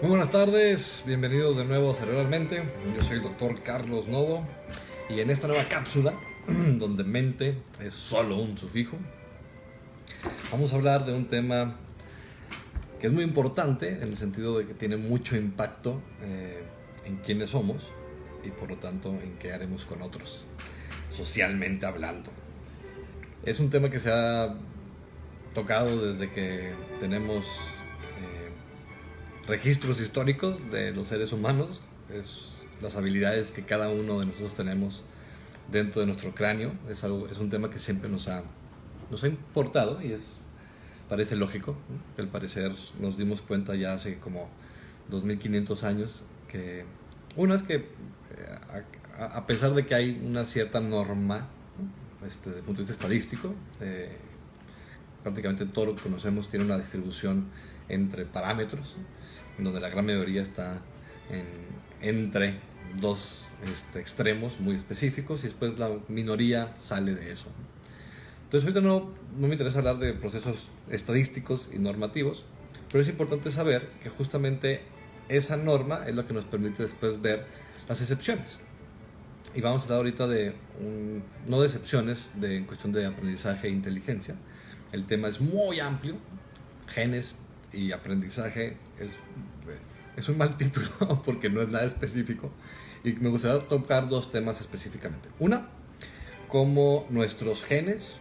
Muy buenas tardes, bienvenidos de nuevo a Cerebralmente. Yo soy el doctor Carlos Novo y en esta nueva cápsula, donde mente es solo un sufijo, vamos a hablar de un tema que es muy importante en el sentido de que tiene mucho impacto en quiénes somos y por lo tanto en qué haremos con otros, socialmente hablando. Es un tema que se ha tocado desde que tenemos registros históricos de los seres humanos. Es las habilidades que cada uno de nosotros tenemos dentro de nuestro cráneo. Es un tema que siempre nos ha importado y parece lógico, ¿no? Al parecer nos dimos cuenta ya hace como 2500 años que una es que a pesar de que hay una cierta norma, ¿no? Desde el punto de vista estadístico, prácticamente todo lo que conocemos tiene una distribución entre parámetros, ¿no? En donde la gran mayoría está entre dos extremos muy específicos y después la minoría sale de eso. Entonces ahorita no me interesa hablar de procesos estadísticos y normativos, pero es importante saber que justamente esa norma es lo que nos permite después ver las excepciones. Y vamos a hablar ahorita no de excepciones en cuestión de aprendizaje e inteligencia. El tema es muy amplio, genes y aprendizaje es un mal título porque no es nada específico, y me gustaría tocar dos temas específicamente. Una, cómo nuestros genes,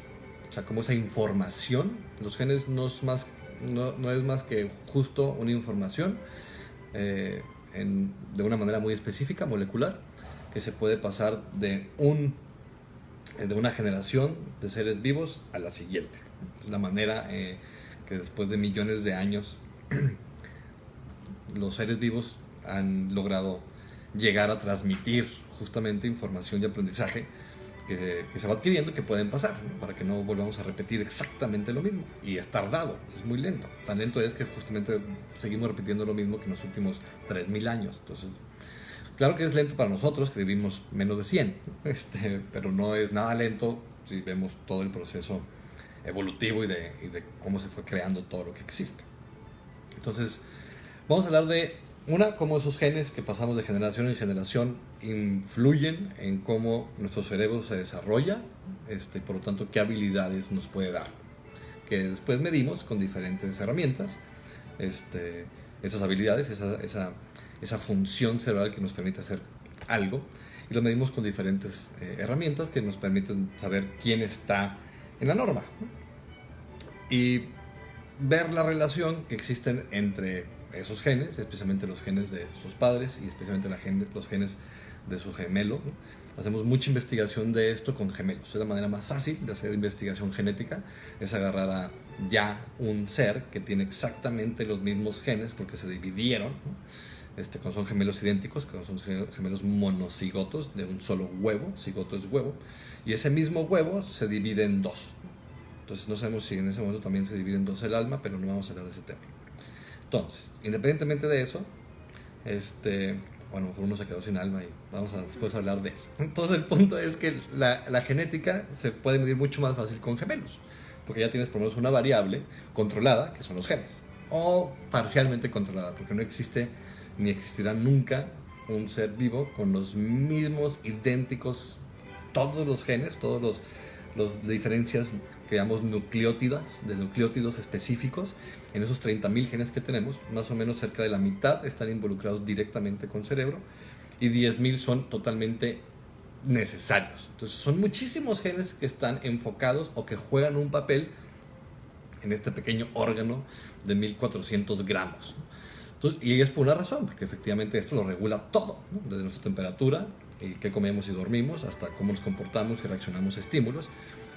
o sea, cómo esa información, los genes no es más que justo una información de una manera muy específica, molecular, que se puede pasar de una generación de seres vivos a la siguiente. Es la manera que después de millones de años los seres vivos han logrado llegar a transmitir justamente información y aprendizaje que se va adquiriendo y que pueden pasar, ¿no? Para que no volvamos a repetir exactamente lo mismo. Y es tardado, es muy lento. Tan lento es que justamente seguimos repitiendo lo mismo que en los últimos 3000 años. Entonces, claro que es lento para nosotros que vivimos menos de 100, pero no es nada lento si vemos todo el proceso evolutivo y de cómo se fue creando todo lo que existe. Entonces, vamos a hablar de cómo esos genes que pasamos de generación en generación influyen en cómo nuestro cerebro se desarrolla, y por lo tanto qué habilidades nos puede dar, que después medimos con diferentes herramientas, esas habilidades, esa función cerebral que nos permite hacer algo, y lo medimos con diferentes herramientas que nos permiten saber quién está en la norma y ver la relación que existen entre esos genes, especialmente los genes de sus padres y especialmente los genes de su gemelo, ¿no? Hacemos mucha investigación de esto con gemelos. Es la manera más fácil de hacer investigación genética, es agarrar a ya un ser que tiene exactamente los mismos genes porque se dividieron, ¿no? Cuando son gemelos idénticos, cuando son gemelos monocigotos de un solo huevo, cigoto es huevo, y ese mismo huevo se divide en dos. Entonces no sabemos si en ese momento también se divide en dos el alma, pero no vamos a hablar de ese tema. Entonces, independientemente de eso, bueno, a lo mejor uno se quedó sin alma y vamos a después hablar de eso. Entonces el punto es que la genética se puede medir mucho más fácil con gemelos, porque ya tienes por lo menos una variable controlada, que son los genes, o parcialmente controlada, porque no existe ni existirá nunca un ser vivo con los mismos idénticos, todos los genes, todos los diferencias que llamamos nucleótidas, de nucleótidos específicos. En esos 30.000 genes que tenemos, más o menos cerca de la mitad están involucrados directamente con cerebro y 10.000 son totalmente necesarios. Entonces son muchísimos genes que están enfocados o que juegan un papel en este pequeño órgano de 1400 gramos. Entonces, y es por una razón, porque efectivamente esto lo regula todo, ¿no? Desde nuestra temperatura y qué comemos y dormimos, hasta cómo nos comportamos y reaccionamos a estímulos,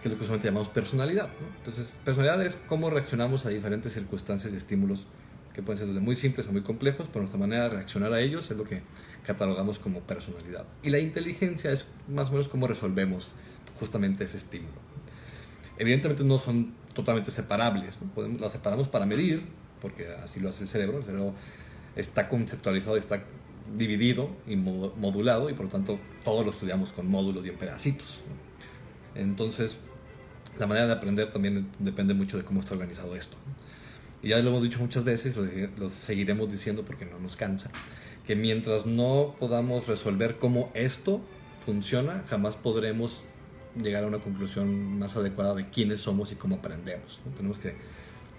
que es lo que usualmente llamamos personalidad, ¿no? Entonces, personalidad es cómo reaccionamos a diferentes circunstancias y estímulos que pueden ser desde muy simples a muy complejos, pero nuestra manera de reaccionar a ellos es lo que catalogamos como personalidad. Y la inteligencia es más o menos cómo resolvemos justamente ese estímulo. Evidentemente no son totalmente separables, ¿no? Las separamos para medir, porque así lo hace el cerebro. El cerebro está conceptualizado, está dividido y modulado, y por lo tanto todo lo estudiamos con módulos y en pedacitos, ¿no? Entonces la manera de aprender también depende mucho de cómo está organizado esto, ¿no? y ya lo hemos dicho muchas veces, lo seguiremos diciendo porque no nos cansa, que mientras no podamos resolver cómo esto funciona, jamás podremos llegar a una conclusión más adecuada de quiénes somos y cómo aprendemos, ¿no? Tenemos que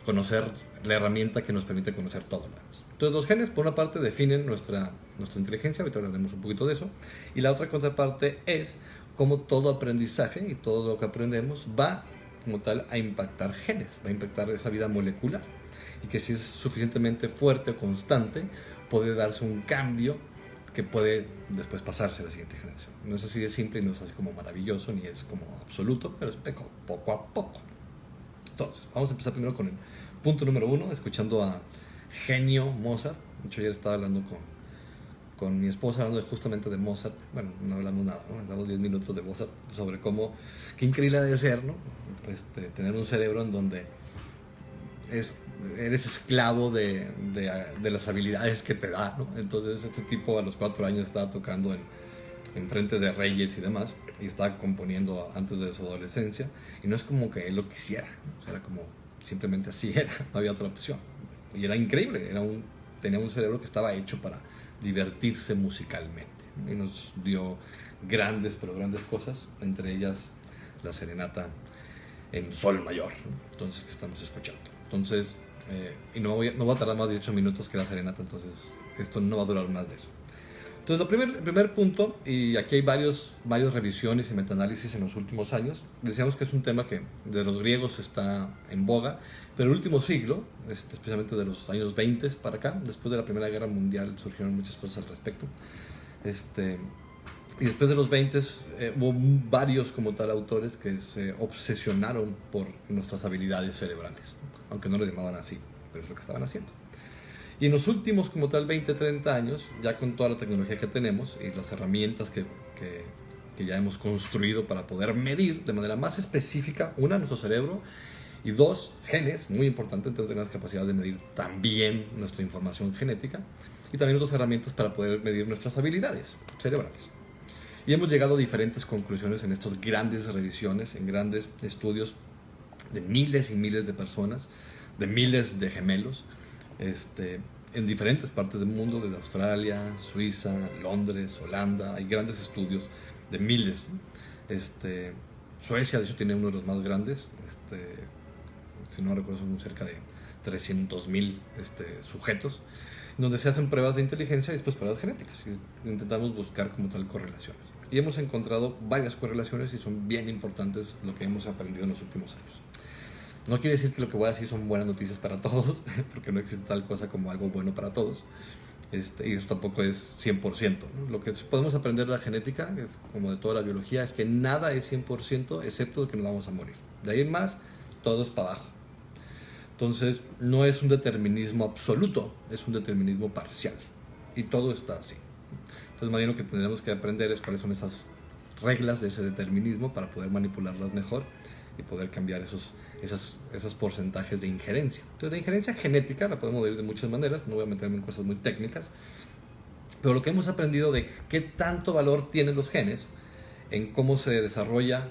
conocer la herramienta que nos permite conocer todo lo demás. Entonces los genes, por una parte, definen nuestra inteligencia, ahorita hablaremos un poquito de eso, y la otra contraparte es cómo todo aprendizaje y todo lo que aprendemos va como tal a impactar genes, va a impactar esa vida molecular, y que si es suficientemente fuerte o constante, puede darse un cambio que puede después pasarse a la siguiente generación. No es así de simple y no es así como maravilloso, ni es como absoluto, pero es poco a poco. Entonces, vamos a empezar primero con el punto número 1, escuchando a genio Mozart. De hecho, ayer estaba hablando con mi esposa, hablando justamente de Mozart. Bueno, no hablamos nada, ¿no? Hablamos 10 minutos de Mozart, sobre cómo, qué increíble debe ser, ¿no? Pues, tener un cerebro en donde eres esclavo de las habilidades que te da, ¿no? Entonces, este tipo a los 4 años estaba tocando en frente de reyes y demás, y estaba componiendo antes de su adolescencia, y no es como que él lo quisiera, ¿no? O sea, era como simplemente así era, no había otra opción, y era increíble, tenía un cerebro que estaba hecho para divertirse musicalmente, ¿no? Y nos dio grandes cosas, entre ellas la serenata en sol mayor, ¿no? Entonces, que estamos escuchando. Entonces, y no voy a tardar más de 8 minutos que la serenata, entonces esto no va a durar más de eso. Entonces, el primer punto, y aquí hay varias revisiones y metaanálisis en los últimos años, decíamos que es un tema que de los griegos está en boga, pero el último siglo, especialmente de los años 20 para acá, después de la Primera Guerra Mundial, surgieron muchas cosas al respecto. Y después de los 20 hubo varios como tal autores que se obsesionaron por nuestras habilidades cerebrales, aunque no lo llamaban así, pero es lo que estaban haciendo. Y en los últimos como tal 20, 30 años, ya con toda la tecnología que tenemos y las herramientas que ya hemos construido para poder medir de manera más específica, una, nuestro cerebro, y dos, genes, muy importante, entonces tenemos capacidad de medir también nuestra información genética, y también otras herramientas para poder medir nuestras habilidades cerebrales. Y hemos llegado a diferentes conclusiones en estas grandes revisiones, en grandes estudios de miles y miles de personas, de miles de gemelos, en diferentes partes del mundo, desde Australia, Suiza, Londres, Holanda. Hay grandes estudios de miles, ¿no? Suecia, de hecho, tiene uno de los más grandes, si no recuerdo, son cerca de 300,000 sujetos, donde se hacen pruebas de inteligencia y después pruebas genéticas, y intentamos buscar como tal correlaciones. Y hemos encontrado varias correlaciones y son bien importantes lo que hemos aprendido en los últimos años. No quiere decir que lo que voy a decir son buenas noticias para todos, porque no existe tal cosa como algo bueno para todos, y eso tampoco es 100%, ¿no? Lo que podemos aprender de la genética, es como de toda la biología, es que nada es 100% excepto de que nos vamos a morir. De ahí en más, todo es para abajo. Entonces, no es un determinismo absoluto, es un determinismo parcial, y todo está así. Entonces, más bien lo que tendremos que aprender es cuáles son esas reglas de ese determinismo para poder manipularlas mejor y poder cambiar esos porcentajes de injerencia. Entonces, la injerencia genética la podemos ver de muchas maneras, no voy a meterme en cosas muy técnicas, pero lo que hemos aprendido de qué tanto valor tienen los genes en cómo se desarrolla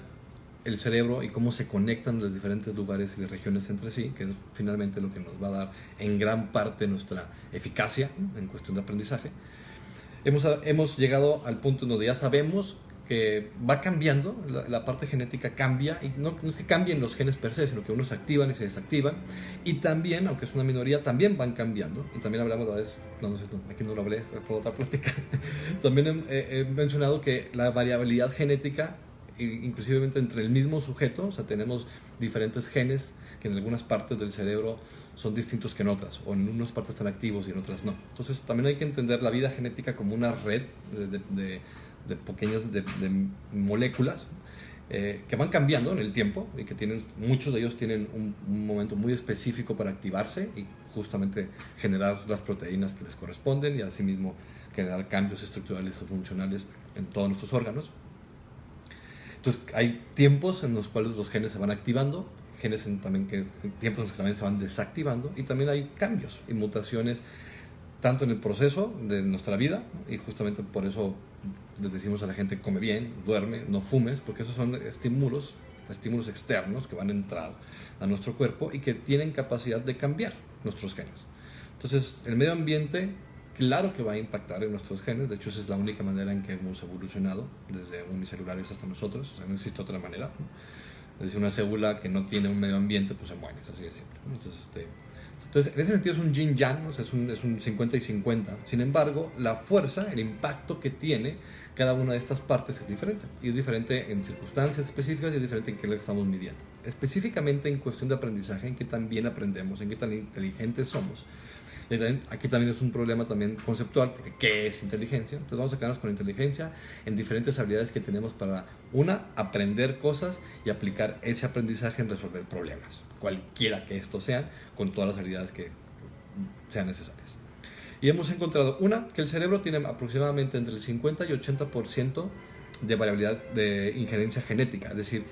el cerebro y cómo se conectan los diferentes lugares y regiones entre sí, que es finalmente lo que nos va a dar en gran parte nuestra eficacia en cuestión de aprendizaje. Hemos llegado al punto en donde ya sabemos que va cambiando, la parte genética cambia, y no es que cambien los genes per se, sino que unos se activan y se desactivan, y también, aunque es una minoría, también van cambiando. Y también hablamos a veces, aquí no lo hablé, fue otra plática, también he mencionado que la variabilidad genética, inclusive entre el mismo sujeto, o sea, tenemos diferentes genes que en algunas partes del cerebro son distintos que en otras, o en unas partes están activos y en otras no. Entonces también hay que entender la vida genética como una red de pequeñas moléculas que van cambiando en el tiempo, y que muchos de ellos tienen un momento muy específico para activarse y justamente generar las proteínas que les corresponden, y asimismo generar cambios estructurales o funcionales en todos nuestros órganos. Entonces hay tiempos en los cuales los genes se van activando, tiempos en los que también se van desactivando, y también hay cambios y mutaciones tanto en el proceso de nuestra vida, y justamente por eso les decimos a la gente: come bien, duerme, no fumes, porque esos son estímulos estímulos externos que van a entrar a nuestro cuerpo y que tienen capacidad de cambiar nuestros genes. Entonces, el medio ambiente, claro que va a impactar en nuestros genes. De hecho, esa es la única manera en que hemos evolucionado, desde unicelulares hasta nosotros. O sea, no existe otra manera, ¿no? Es decir, una célula que no tiene un medio ambiente, pues se muere, es así de simple, ¿no? Entonces, en ese sentido es un yin-yang, ¿no? O sea, es un 50 y 50. Sin embargo, la fuerza, el impacto que tiene cada una de estas partes es diferente. Y es diferente en circunstancias específicas y es diferente en qué lo estamos midiendo. Específicamente en cuestión de aprendizaje, en qué tan bien aprendemos, en qué tan inteligentes somos. Y aquí también es un problema también conceptual, porque ¿qué es inteligencia? Entonces vamos a quedarnos con inteligencia en diferentes habilidades que tenemos para, una, aprender cosas y aplicar ese aprendizaje en resolver problemas, cualquiera que estos sean, con todas las habilidades que sean necesarias. Y hemos encontrado, una, que el cerebro tiene aproximadamente entre el 50 y 80% de variabilidad de injerencia genética, es decir,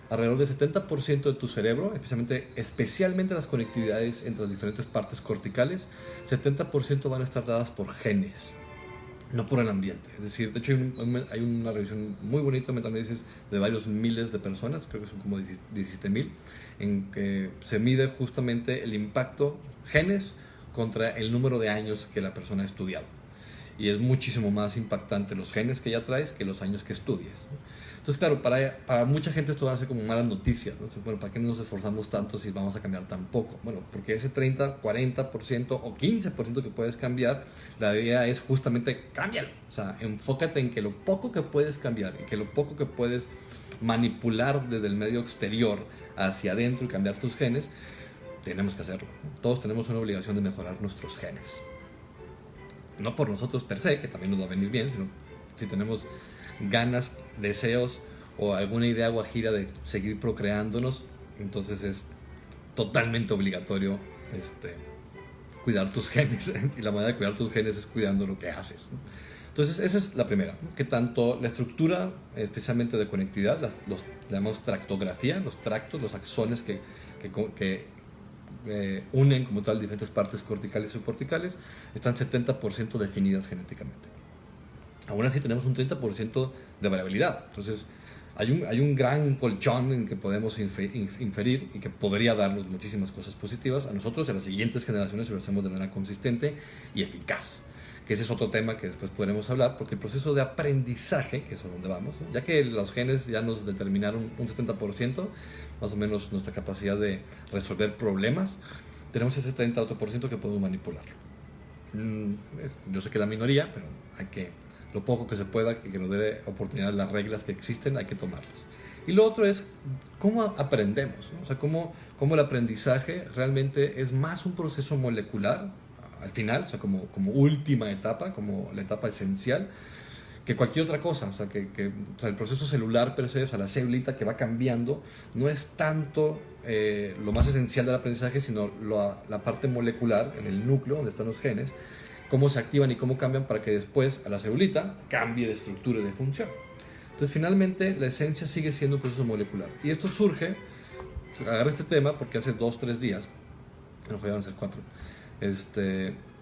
alrededor del 70% de tu cerebro, especialmente las conectividades entre las diferentes partes corticales, 70% van a estar dadas por genes, no por el ambiente. Es decir, de hecho hay una revisión muy bonita, metaanálisis de varios miles de personas, creo que son como 17,000, en que se mide justamente el impacto genes contra el número de años que la persona ha estudiado. Y es muchísimo más impactante los genes que ya traes que los años que estudies, ¿no? Entonces, claro, para mucha gente esto va a ser como malas noticias, ¿no? Entonces, bueno, ¿para qué nos esforzamos tanto si vamos a cambiar tan poco? Bueno, porque ese 30, 40% o 15% que puedes cambiar, la idea es justamente cámbialo. O sea, enfócate en que lo poco que puedes cambiar y que lo poco que puedes manipular desde el medio exterior hacia adentro y cambiar tus genes, tenemos que hacerlo, ¿no? Todos tenemos una obligación de mejorar nuestros genes. No por nosotros per se, que también nos va a venir bien, sino si tenemos ganas, deseos o alguna idea guajira de seguir procreándonos, entonces es totalmente obligatorio cuidar tus genes. Y la manera de cuidar tus genes es cuidando lo que haces, ¿no? Entonces esa es la primera, ¿no? Que tanto la estructura, especialmente de conectividad, llamamos tractografía, los tractos, los axones que unen como tal diferentes partes corticales y subcorticales, están 70% definidas genéticamente. Aún así tenemos un 30% de variabilidad. Entonces hay un gran colchón en que podemos inferir y que podría darnos muchísimas cosas positivas a nosotros y a las siguientes generaciones si lo hacemos de manera consistente y eficaz. Que ese es otro tema que después podremos hablar, porque el proceso de aprendizaje, que es a donde vamos, ¿no? Ya que los genes ya nos determinaron un 70%, más o menos nuestra capacidad de resolver problemas, tenemos ese 30% que podemos manipularlo. Yo sé que es la minoría, pero hay que, lo poco que se pueda, que nos dé oportunidad, las reglas que existen, hay que tomarlas. Y lo otro es cómo aprendemos, ¿no? O sea, cómo el aprendizaje realmente es más un proceso molecular, al final, o sea, como última etapa, como la etapa esencial, que cualquier otra cosa. O sea, o sea, el proceso celular per se, o sea, la celulita que va cambiando, no es tanto lo más esencial del aprendizaje, sino la parte molecular, en el núcleo, donde están los genes, cómo se activan y cómo cambian para que después a la celulita cambie de estructura y de función. Entonces, finalmente, la esencia sigue siendo un proceso molecular. Y esto surge, agarré este tema porque hace 2-3 días, no van a ser 4,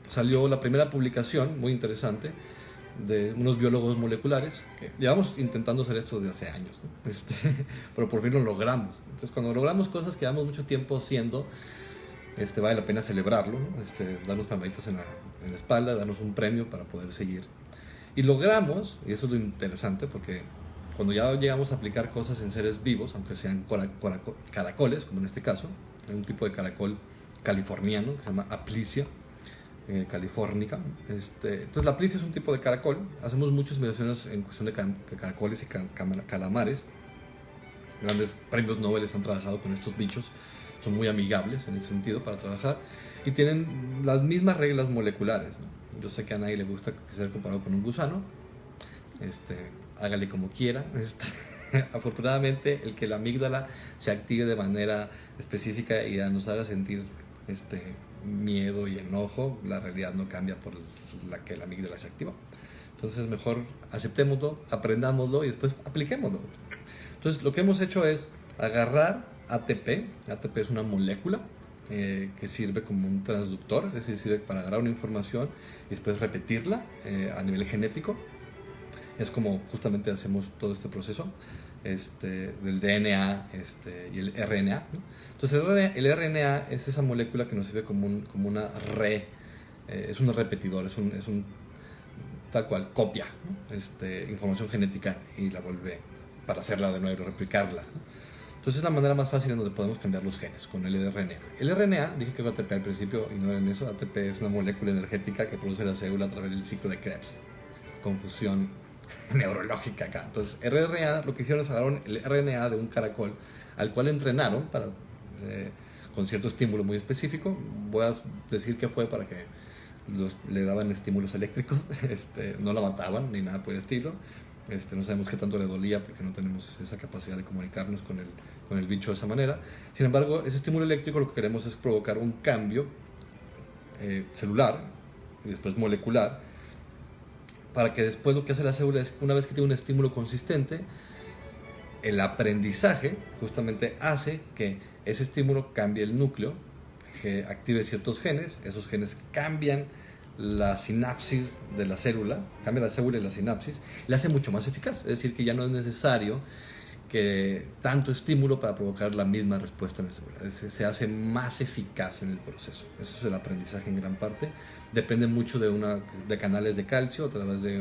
salió la primera publicación muy interesante de unos biólogos moleculares que llevamos intentando hacer esto desde hace años, ¿no? Pero por fin lo logramos. Entonces, cuando logramos cosas que llevamos mucho tiempo haciendo, vale la pena celebrarlo, ¿no? Darnos palmaditas en la espalda, darnos un premio para poder seguir. Y logramos, y eso es lo interesante, porque cuando ya llegamos a aplicar cosas en seres vivos, aunque sean caracoles, como en este caso, hay un tipo de caracol californiano que se llama Aplysia californica. Entonces la Aplysia es un tipo de caracol. Hacemos muchas mediciones en cuestión de caracoles y calamares. Grandes premios Nobel han trabajado con estos bichos. Son muy amigables en ese sentido para trabajar y tienen las mismas reglas moleculares, ¿no? Yo sé que a nadie le gusta ser comparado con un gusano. Hágale como quiera. Afortunadamente, el que la amígdala se active de manera específica y nos haga sentir miedo y enojo, la realidad no cambia por la que la amígdala se activa. Entonces, mejor aceptémoslo, aprendámoslo y después apliquémoslo. Entonces, lo que hemos hecho es agarrar ATP. ATP es una molécula que sirve como un transductor, es decir, sirve para agarrar una información y después repetirla a nivel genético. Es como justamente hacemos todo este proceso. del DNA y el RNA, ¿no? Entonces el RNA es esa molécula que nos sirve como una es un repetidor, es un tal cual, copia, ¿no? Información genética y la vuelve para hacerla de nuevo, replicarla, ¿no? Entonces es la manera más fácil en donde podemos cambiar los genes, con el RNA. El RNA, dije que era ATP al principio, ignoren eso, ATP es una molécula energética que produce la célula a través del ciclo de Krebs. Confusión neurológica acá. Entonces, RNA, lo que hicieron es agarraron el RNA de un caracol, al cual entrenaron con cierto estímulo muy específico. Voy a decir qué fue para que le daban estímulos eléctricos, no la mataban ni nada por el estilo. No sabemos qué tanto le dolía porque no tenemos esa capacidad de comunicarnos con el bicho de esa manera. Sin embargo, ese estímulo eléctrico lo que queremos es provocar un cambio celular y después molecular, para que después lo que hace la célula es, una vez que tiene un estímulo consistente, el aprendizaje justamente hace que ese estímulo cambie el núcleo, que active ciertos genes, esos genes cambian la sinapsis de la célula, cambia la célula y la sinapsis, la hace mucho más eficaz. Es decir, que ya no es necesario que tanto estímulo para provocar la misma respuesta en la célula. Se hace más eficaz en el proceso. Eso es el aprendizaje en gran parte. Depende mucho de canales de calcio a través de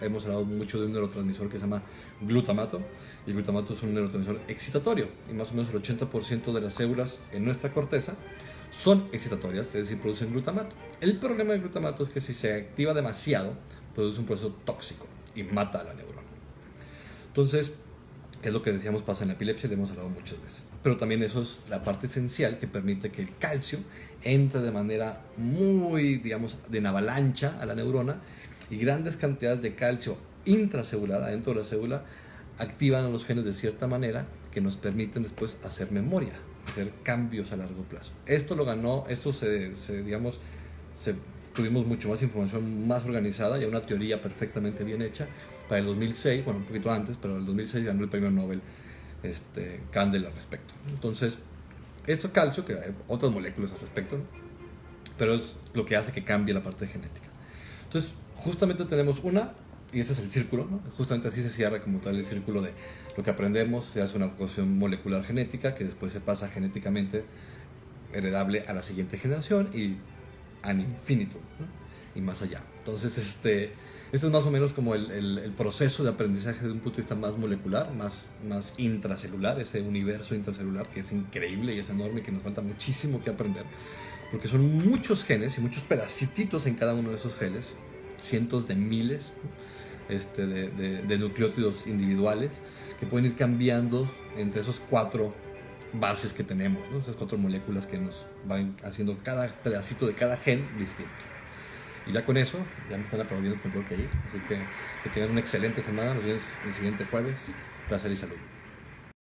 hemos hablado mucho de un neurotransmisor que se llama glutamato, y el glutamato es un neurotransmisor excitatorio, y más o menos el 80% de las células en nuestra corteza son excitatorias, es decir, producen glutamato. El problema del glutamato es que si se activa demasiado, produce un proceso tóxico y mata a la neurona. Entonces, ¿qué es lo que decíamos pasa en la epilepsia? Le hemos hablado muchas veces. Pero también eso es la parte esencial que permite que el calcio entre de manera muy, digamos, de en avalancha a la neurona, y grandes cantidades de calcio intracelular, adentro de la célula, activan a los genes de cierta manera que nos permiten después hacer memoria, hacer cambios a largo plazo. Esto lo ganó, tuvimos mucho más información más organizada y una teoría perfectamente bien hecha para el 2006, bueno, un poquito antes, pero en el 2006 ganó el premio Nobel Candel al respecto. Entonces, esto calcio, que hay otras moléculas al respecto, pero es lo que hace que cambie la parte genética. Entonces, justamente tenemos y este es el círculo, ¿no? Justamente así se cierra como tal el círculo de lo que aprendemos. Se hace una cuestión molecular genética que después se pasa genéticamente heredable a la siguiente generación y an infinito, ¿no? Y más allá. Entonces, este es más o menos como el proceso de aprendizaje de un punto de vista más molecular, más intracelular, ese universo intracelular que es increíble y es enorme y que nos falta muchísimo que aprender, porque son muchos genes y muchos pedacitos en cada uno de esos genes, cientos de miles de nucleótidos individuales que pueden ir cambiando entre esos 4 bases que tenemos, ¿no? Esas 4 moléculas que nos van haciendo cada pedacito de cada gen distinto. Y ya con eso, ya me están aplaudiendo porque tengo que ir. Así que tengan una excelente semana. Nos vemos el siguiente jueves. Placer y salud.